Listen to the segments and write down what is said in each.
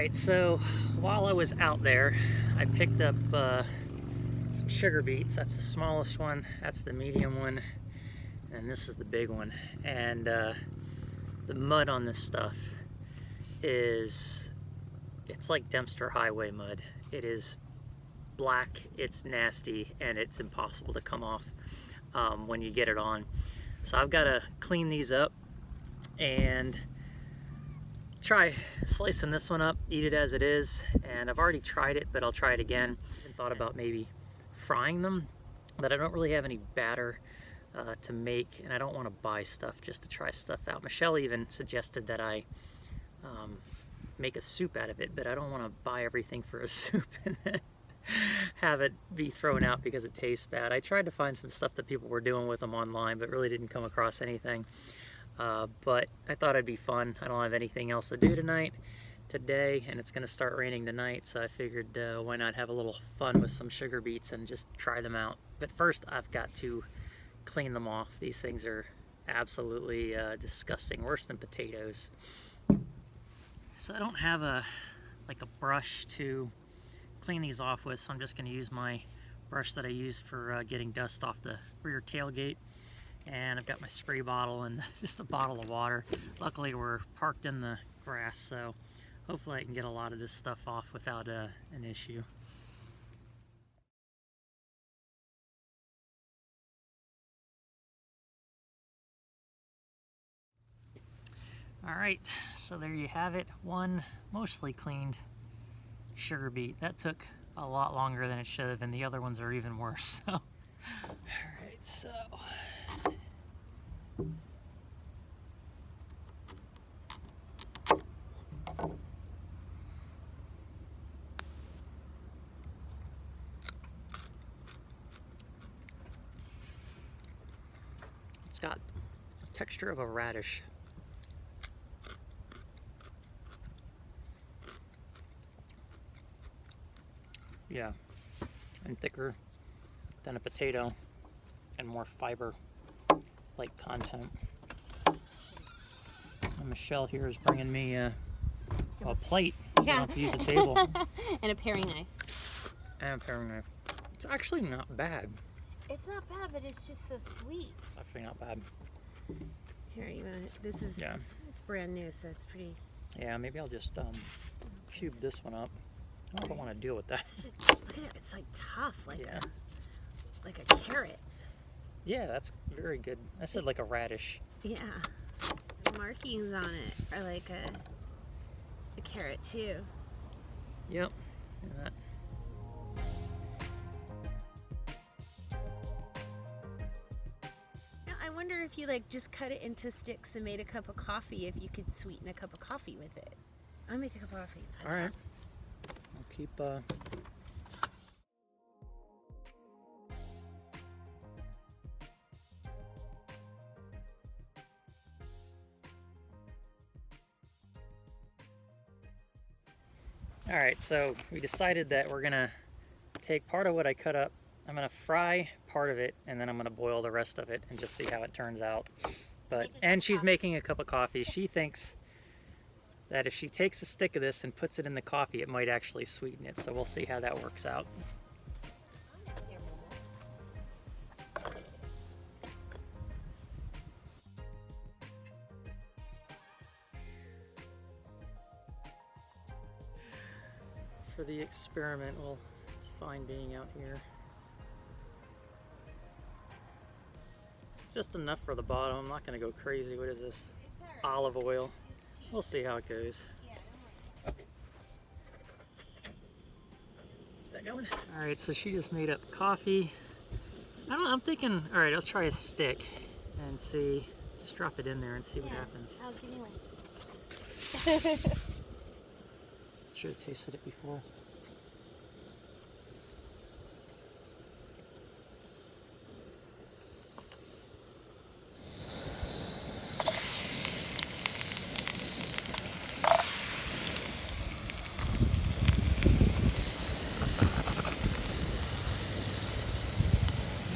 Alright, so while I was out there, I picked up some sugar beets. That's the smallest one, that's the medium one, and this is the big one. And the mud on this stuff it's like Dempster Highway mud. It is black, it's nasty, and it's impossible to come off when you get it on. So I've got to clean these up and try slicing this one up, eat it as it is. And I've already tried it, but I'll try it again. I thought about maybe frying them, but I don't really have any batter to make, and I don't want to buy stuff just to try stuff out. Michelle even suggested that I make a soup out of it, but I don't want to buy everything for a soup and then have it be thrown out because it tastes bad. I tried to find some stuff that people were doing with them online, but really didn't come across anything. But I thought it'd be fun. I don't have anything else to do today, and it's going to start raining tonight, so I figured why not have a little fun with some sugar beets and just try them out. But first I've got to clean them off. These things are absolutely disgusting, worse than potatoes. So I don't have a brush to clean these off with, so I'm just going to use my brush that I use for getting dust off the rear tailgate. And I've got my spray bottle and just a bottle of water. Luckily we're parked in the grass, so hopefully I can get a lot of this stuff off without an issue. Alright, so there you have it. One mostly cleaned sugar beet. That took a lot longer than it should have, and the other ones are even worse. So, alright, so it's got the texture of a radish. Yeah, and thicker than a potato and more fiber like content. And Michelle here is bringing me a plate. So I don't have to use a table. And a paring knife. And a paring knife. It's actually not bad. It's not bad, but it's just so sweet. It's actually not bad. Here, you want it? This is, yeah, it's brand new, so it's pretty. Yeah, maybe I'll just cube this one up. I don't want to deal with that. Look at it, it's like tough, like yeah, like a carrot. Yeah, that's very good. I said like a radish. Yeah, the markings on it are like a carrot too. Yep. And that. Now, I wonder if you like just cut it into sticks and made a cup of coffee, if you could sweeten a cup of coffee with it. I'll make a cup of coffee. All right. I'll keep Alright, so we decided that we're gonna take part of what I cut up, I'm gonna fry part of it, and then I'm gonna boil the rest of it and just see how it turns out. And she's making a cup of coffee. She thinks that if she takes a stick of this and puts it in the coffee, it might actually sweeten it, so we'll see how that works out. For the experiment, well, it's fine being out here. Just enough for the bottom. I'm not going to go crazy. What is this? Olive oil. We'll see how it goes. That going? All right, so she just made up coffee. I'm thinking, all right, I'll try a stick and see. Just drop it in there and see what happens. I'll give you one. Should have tasted it before.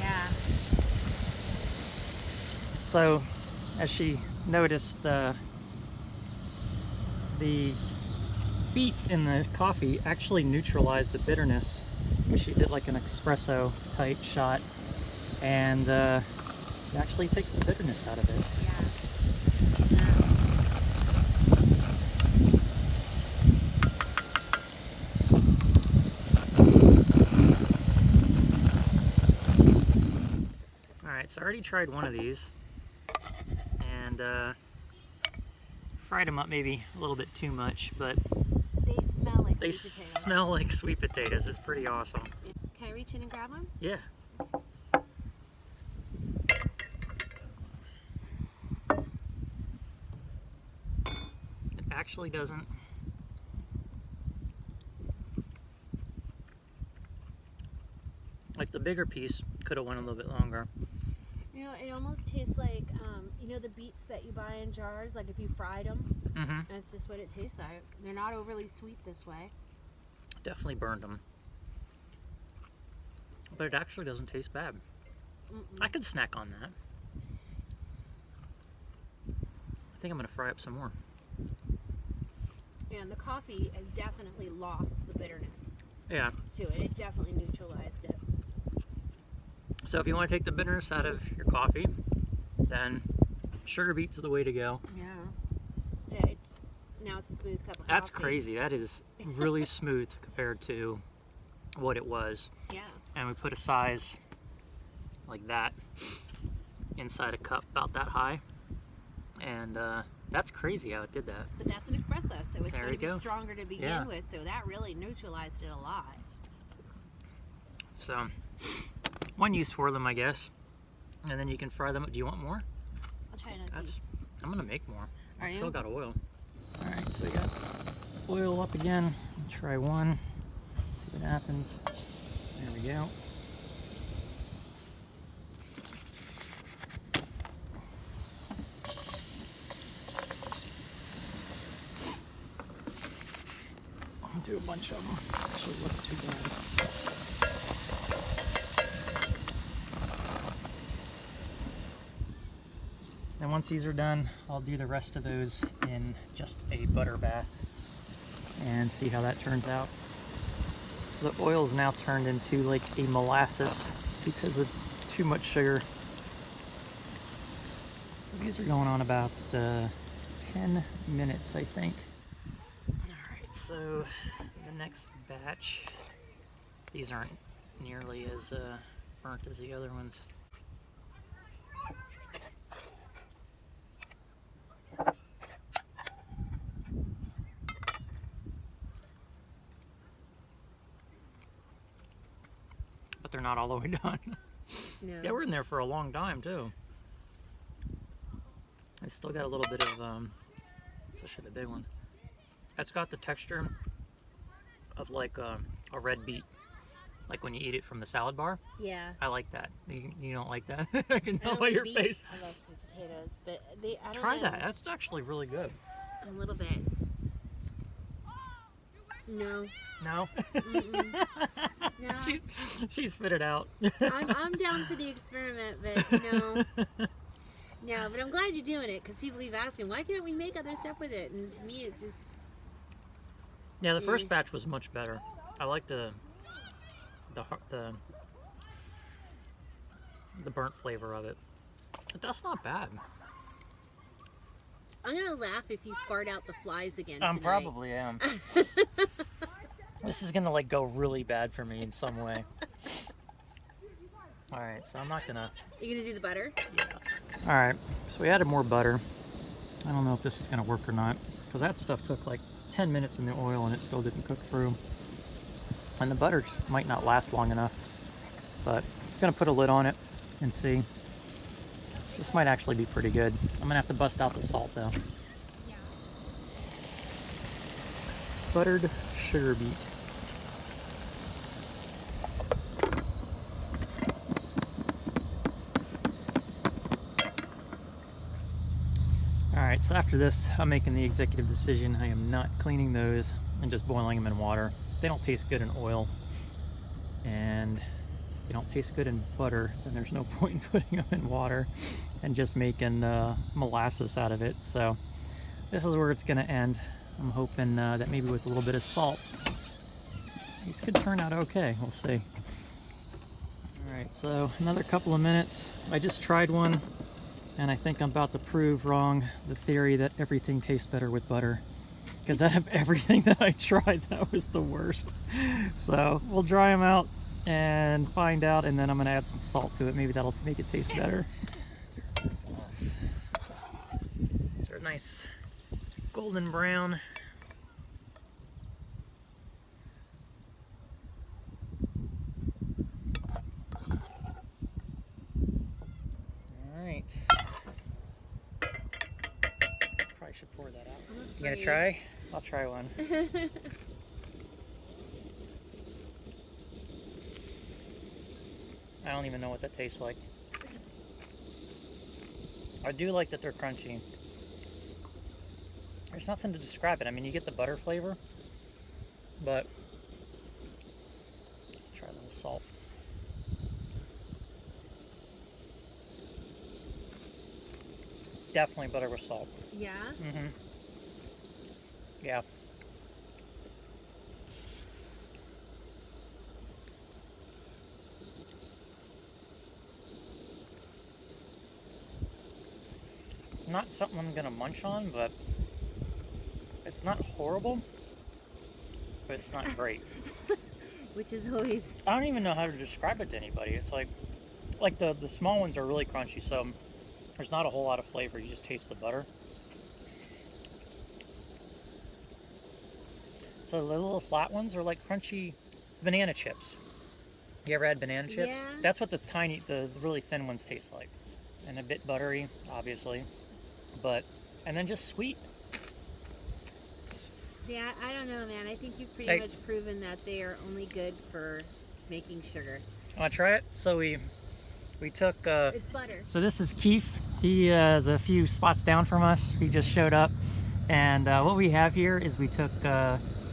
Yeah. So, as she noticed, the beet in the coffee actually neutralized the bitterness. She did like an espresso type shot, and it actually takes the bitterness out of it. Alright, so I already tried one of these, and fried them up maybe a little bit too much, but They smell like they sweet potatoes. smell like sweet potatoes. It's pretty awesome. Can I reach in and grab one? Yeah. It actually doesn't. Like the bigger piece could have went a little bit longer. You know, it almost tastes like, you know the beets that you buy in jars, like if you fried them? Mm-hmm. That's just what it tastes like. They're not overly sweet this way. Definitely burned them. But it actually doesn't taste bad. I could snack on that. I think I'm going to fry up some more. And the coffee has definitely lost the bitterness Yeah. to it. It definitely neutralized it. So if you want to take the bitterness out of your coffee, then sugar beets are the way to go. Yeah. Now it's a smooth cup of coffee. That's crazy. That is really smooth compared to what it was. Yeah. And we put a size like that inside a cup about that high. And that's crazy how it did that. But that's an espresso, so it's There going to you be go. stronger to begin Yeah. with. So that really neutralized it a lot. So one use for them, I guess. And then you can fry them up. Do you want more? I'll try another piece. I'm gonna make more. Are you? Still got oil. All right, so we got oil up again. Try one. See what happens. There we go. I'll do a bunch of them. Actually, it wasn't too bad. And once these are done, I'll do the rest of those in just a butter bath and see how that turns out. So the oil is now turned into like a molasses because of too much sugar. These are going on about 10 minutes, I think. Alright, so the next batch, these aren't nearly as burnt as the other ones. But they're not all the way done. No. They were in there for a long time too. I still got a little bit of, especially the big one. That's got the texture of like a red beet. Like when you eat it from the salad bar. Yeah. I like that. You don't like that? I can I tell don't by like your beets. face. I love sweet potatoes, but I don't Try know. that. That's actually really good. A little bit. No. No? Mm-mm. No. She spit it out. I'm down for the experiment, but no. No, but I'm glad you're doing it because people keep asking, why can't we make other stuff with it? And to me, it's just... Yeah, the first batch was much better. I like the burnt flavor of it. But that's not bad. I'm going to laugh if you fart out the flies again I tonight. probably am. This is gonna like go really bad for me in some way. Alright, so I'm not gonna... You going to do the butter? Yeah. Alright, so we added more butter. I don't know if this is gonna work or not, because that stuff took like 10 minutes in the oil and it still didn't cook through. And the butter just might not last long enough. But I'm gonna put a lid on it and see. This might actually be pretty good. I'm gonna have to bust out the salt though. Yeah. Buttered sugar beet. Alright, so after this, I'm making the executive decision. I am not cleaning those and just boiling them in water. They don't taste good in oil, and if they don't taste good in butter, then there's no point in putting them in water and just making molasses out of it. So this is where it's going to end. I'm hoping that maybe with a little bit of salt, these could turn out okay. We'll see. All right, so another couple of minutes. I just tried one, and I think I'm about to prove wrong the theory that everything tastes better with butter. Because out of everything that I tried, that was the worst. So we'll dry them out and find out, and then I'm gonna add some salt to it. Maybe that'll make it taste better. These are nice golden brown. All right. Probably should pour that out. You gonna try? I'll try one. I don't even know what that tastes like. I do like that they're crunchy. There's nothing to describe it. I mean, you get the butter flavor, but try a little salt. Definitely butter with salt. Yeah? Mm-hmm. Yeah. Not something I'm gonna munch on, but it's not horrible, but it's not great. Which is always... I don't even know how to describe it to anybody. It's like the small ones are really crunchy, so there's not a whole lot of flavor. You just taste the butter. So the little flat ones are like crunchy banana chips. You ever had banana chips? Yeah. That's what the really thin ones taste like. And a bit buttery, obviously. And then just sweet. See, I don't know, man. I think you've pretty much proven that they are only good for making sugar. Want to try it? So we took... it's butter. So this is Keith. He is a few spots down from us. He just showed up. And what we have here is we took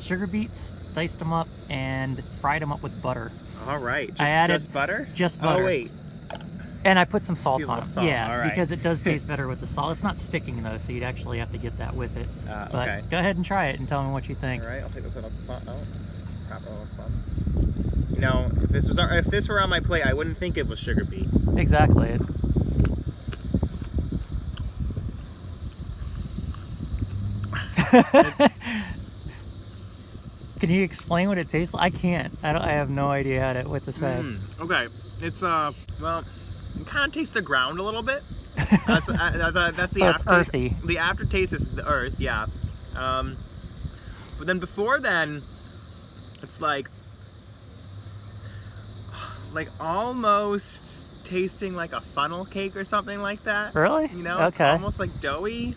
sugar beets, diced them up, and fried them up with butter. All right. Just butter? Just butter. Oh, wait. And I put some salt on it. Yeah, all right. because it does taste better with the salt. It's not sticking though, so you'd actually have to get that with it. But okay. Go ahead and try it and tell me what you think. All right, I'll take this one off the plate. Oh, crap, you know, if this were on my plate, I wouldn't think it was sugar beet. Exactly. Can you explain what it tastes like? I can't. I have no idea what to say. Okay, it's well, you kind of taste the ground a little bit. That's the so it's earthy. The aftertaste is the earth, yeah. But then before then, it's like almost tasting like a funnel cake or something like that. Really? You know, okay. Almost like doughy.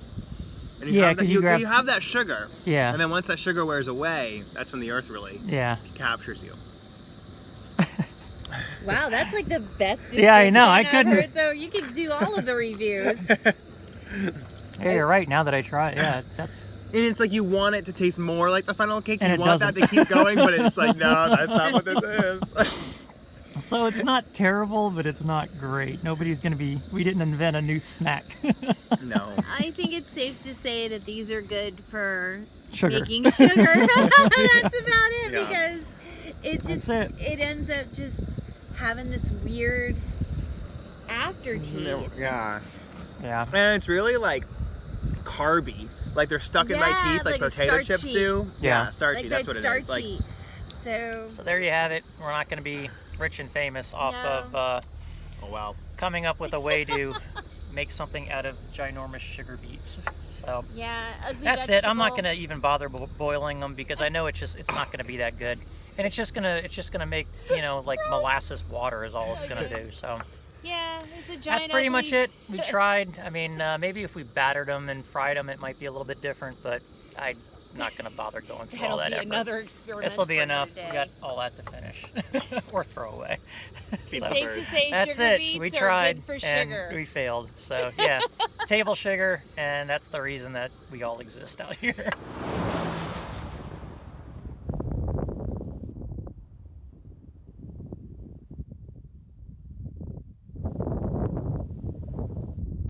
And Yeah, because you have that sugar. Yeah. And then once that sugar wears away, that's when the earth really captures you. Wow, that's like the best. Yeah, I know. I I've couldn't. heard, so you could do all of the reviews. Yeah, you're right. Now that I try it, yeah, that's. And it's like you want it to taste more like the funnel cake. And you want that to keep going, but it's like, no, that's not what this is. So it's not terrible, but it's not great. We didn't invent a new snack. No. I think it's safe to say that these are good for Sugar. making sugar. That's about it, Yeah. because it ends up just having this weird aftertaste. Yeah. Yeah. And it's really like carby. Like they're stuck in my teeth like potato chips do. Yeah. Starchy. Like that's what it is. starchy. Like, So there you have it. We're not going to be rich and famous off of oh wow. coming up with a way to make something out of ginormous sugar beets. So Yeah, ugly that's vegetable. it. I'm not going to even bother boiling them because I know it's not going to be that good. And it's just gonna make, like molasses water is all it's gonna do. So Yeah, it's a giant. that's pretty much ugly- it. We tried. I mean, maybe if we battered them and fried them, it might be a little bit different. But I'm not gonna bother going through all That'll that be effort. another experiment. This will be for enough. another We day. got all that to finish or throw away. It's So safe to say that's sugar it. beets We are tried good for and sugar. we failed. So yeah, table sugar, and that's the reason that we all exist out here.